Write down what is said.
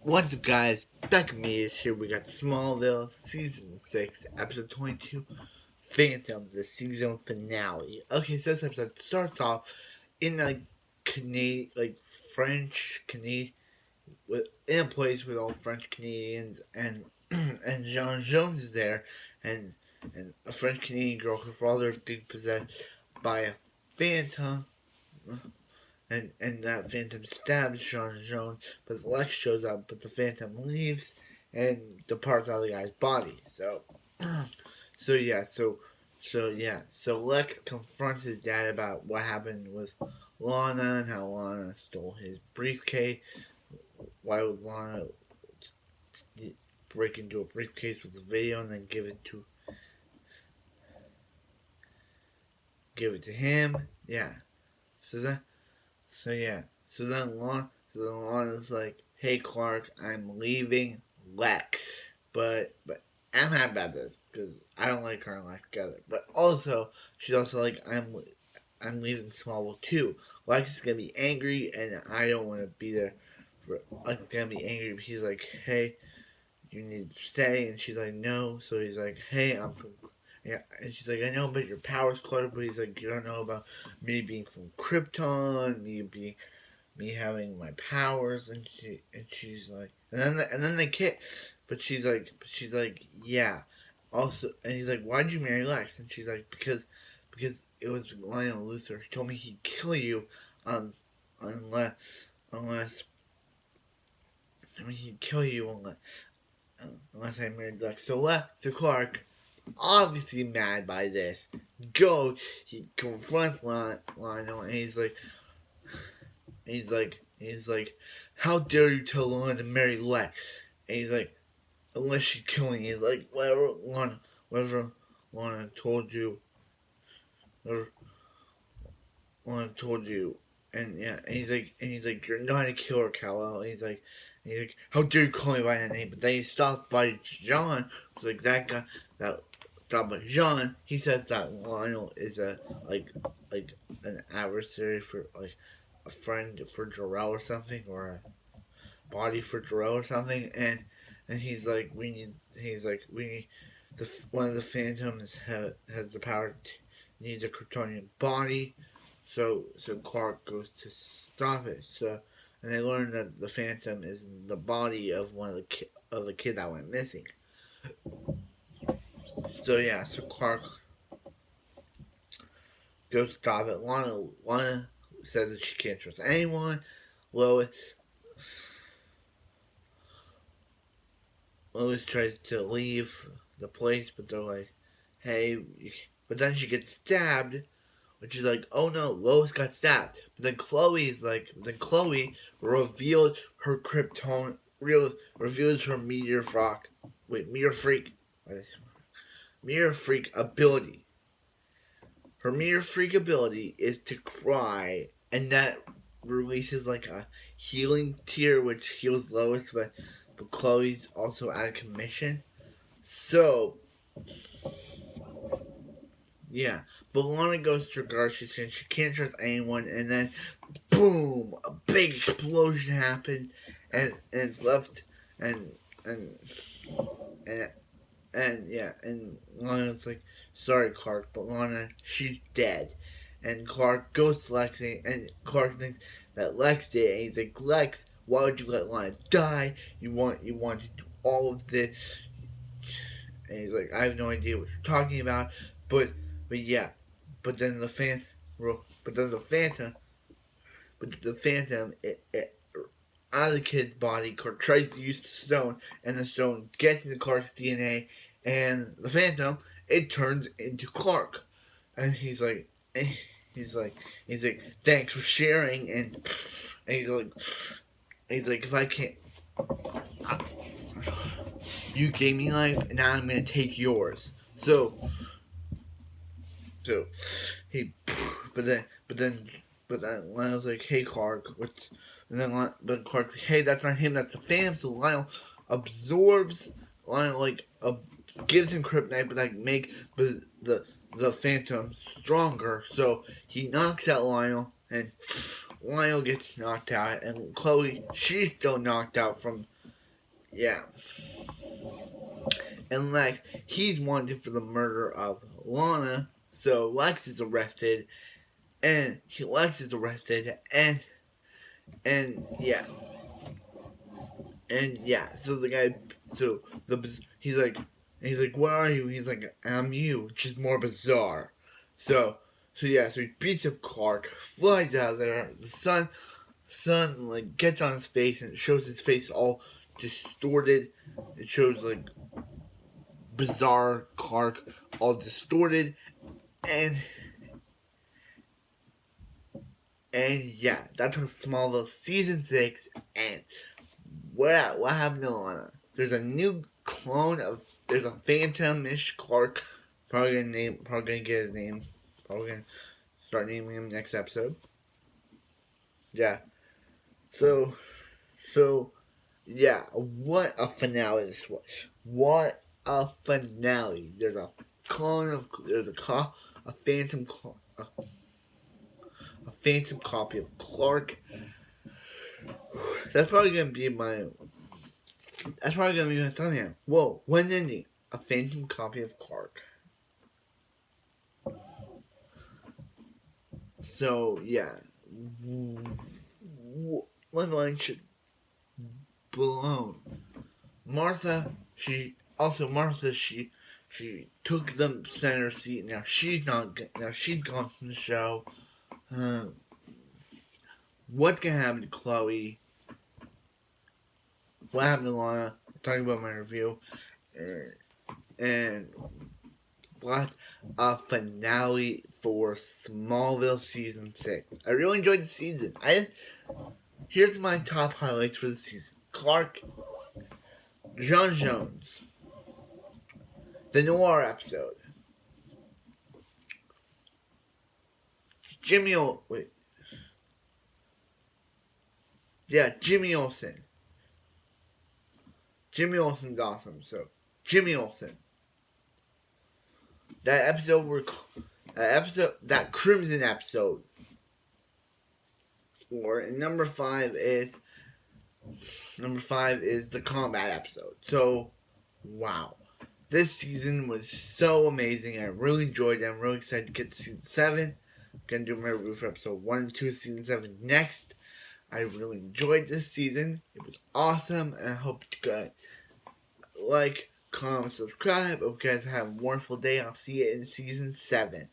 What's up, guys? Back with me is here. We got Smallville Season 6, Episode 22, Phantom, the season finale. Okay, so this episode starts off in Canadian, French Canadian, in a place with all French Canadians, and and Jean Jones is there, and a French Canadian girl, her father is being possessed by a phantom, and that Phantom stabs Sean Jones, but Lex shows up, but the Phantom leaves and departs out of the guy's body. So Lex confronts his dad about what happened with Lana and how Lana stole his briefcase. Why would Lana break into a briefcase with a video and then give it to him? Yeah. So that So yeah, so then Lana's like, "Hey Clark, I'm leaving Lex," but I'm happy about this because I don't like her and Lex together. But also, she's also like, I'm leaving Smallville too. Lex is gonna be angry, and I don't want to be there. Lex is gonna be angry. But he's like, "Hey, you need to stay," and she's like, "No." So he's like, "Hey, I'm from." Yeah, and she's like, "I know about your powers, Clark," but he's like, "You don't know about me being from Krypton, me having my powers," and she's like, and then they kiss, but she's like, "Yeah." Also, and he's like, "Why'd you marry Lex?" And she's like, because it was Lionel Luthor. He told me he'd kill you, um, unless I mean he'd kill you unless I married Lex. So Clark, obviously mad by this, he confronts Lionel, and he's like, "How dare you tell Lana to marry Lex?" And he's like, "Unless she's killing you." He's like, whatever Lana told you, whatever Lana told you. And yeah, and he's like, "You're not a killer, Kal-El." And he's like, "How dare you call me by that name?" But then he's stopped by John, who's like, that guy, that stopped by John. He says that Lionel is like an adversary for, like, a friend for Jarrell or something, or a body for Jarrell or something, and we need one of the Phantoms has the power to needs a Kryptonian body, so Clark goes to stop it. And they learn that the Phantom is in the body of one of the kid that went missing. So Clark goes to stop it. Lana says that she can't trust anyone. Lois Lois tries to leave the place, but they're like, "Hey," but then she gets stabbed, which is like, "Oh no, Lois got stabbed." But then Chloe reveals her reveals her meteor freak ability. Her meteor freak ability is to cry, and that releases like a healing tear, which heals Lois, but Chloe's also out of commission. So yeah, but Lana goes to her guard. She says she can't trust anyone, and then boom, a big explosion happened, and it's left, and and and and Lana's like, "Sorry, Clark, but Lana, she's dead." And Clark goes to Lexi, and Clark thinks that Lex did, and he's like, "Lex, why would you let Lana die? You want to do all of this?" And he's like, "I have no idea what you're talking about, but yeah." But then the fan, but then the Phantom, but the Phantom, out of the kid's body, Clark tries to use the stone, and the stone gets into Clark's DNA, and the Phantom, it turns into Clark, and he's like, "Thanks for sharing," and he's like, "If I can't, you gave me life, and now I'm gonna take yours." So he, but then Lionel's like, "Hey Clark, what's?" And then Clark's like, "Hey, that's not him, that's the Phantom." So Lionel absorbs Lionel, gives him kryptonite, but the Phantom stronger. So he knocks out Lionel, and Lionel gets knocked out, and Chloe, she's still knocked out yeah, and Lex, he's wanted for the murder of Lana. So Lex is arrested, and Lex is arrested, and yeah. So the guy, so he's like, where are you? He's like, I'm you, just more bizarre. So so he beats up Clark, flies out of there. The sun like gets on his face and it shows his face all distorted. It shows like bizarre Clark all distorted, and yeah, that's how Smallville season 6 ends. What happened to Lana? There's a new clone of there's a phantom-ish Clark. Probably gonna get his name. Probably gonna start naming him next episode. Yeah. So so yeah, what a finale this was. What a finale. There's a phantom a phantom copy of Clark. That's probably gonna be my thumbnail. Whoa, one ending. A phantom copy of Clark. So yeah, one line should blown. Martha, she took the center seat. Now she's not. Now she's gone from the show. Uh, what's gonna happen to Chloe? What happened to Lana? I'm talking about my review, and what a finale for Smallville season 6. I really enjoyed the season. Here's my top highlights for the season: Clark, John Jones, the Noir episode, Jimmy Olsen. Jimmy Olsen's awesome. So Jimmy Olsen. That Crimson episode. Or number five is the combat episode. So, wow. This season was so amazing. I really enjoyed it. I'm really excited to get to season 7. I'm going to do my review for episode 1 and 2 of season 7 next. I really enjoyed this season. It was awesome. And I hope you guys like, comment, subscribe. Hope you guys have a wonderful day. I'll see you in season 7.